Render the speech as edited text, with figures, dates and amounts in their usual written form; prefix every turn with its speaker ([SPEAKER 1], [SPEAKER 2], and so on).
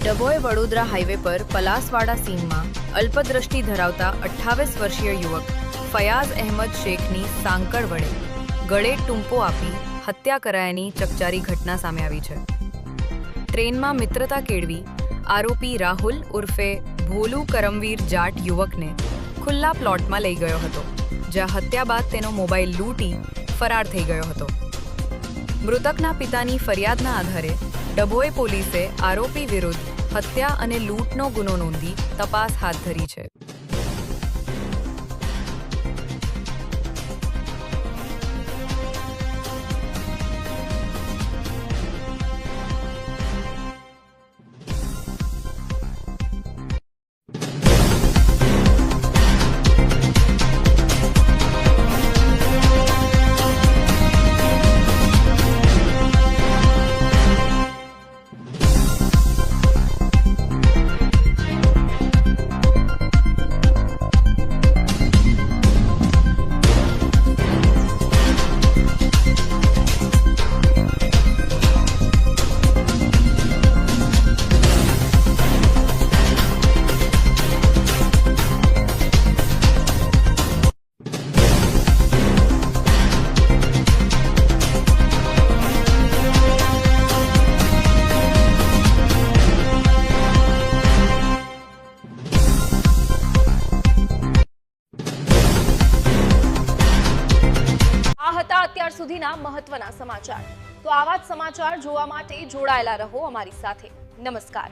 [SPEAKER 1] Dabhoi Vadodara highway પર પલાસવાડા સીમમાં અલ્પદ્રષ્ટિ ધરાવતા 28 વર્ષીય યુવક ફયાઝ અહેમદ શેખની સાંકળ વડે ગળે ટૂંપો આપી હત્યા કરાયાની ચકચારી ઘટના સામે આવી છે। ટ્રેનમાં મિત્રતા કેળવી આરોપી રાહુલ ઉર્ફે ભોલુ કરમવીર જાટ યુવકને ખુલ્લા પ્લોટમાં લઈ ગયો હતો, જ્યાં હત્યા બાદ તેનો મોબાઈલ લૂંટી ફરાર થઈ ગયો હતો। મૃતકના પિતાની ફરિયાદના આધારે ડભોઈ પોલીસે આરોપી વિરુદ્ધ હત્યા અને લૂંટનો ગુનો નોંધી તપાસ હાથ ધરી છે।
[SPEAKER 2] અત્યાર સુધીના મહત્વના સમાચાર। તો આવા જ સમાચાર જોવા માટે જોડાયેલા રહો અમારી સાથે। નમસ્કાર।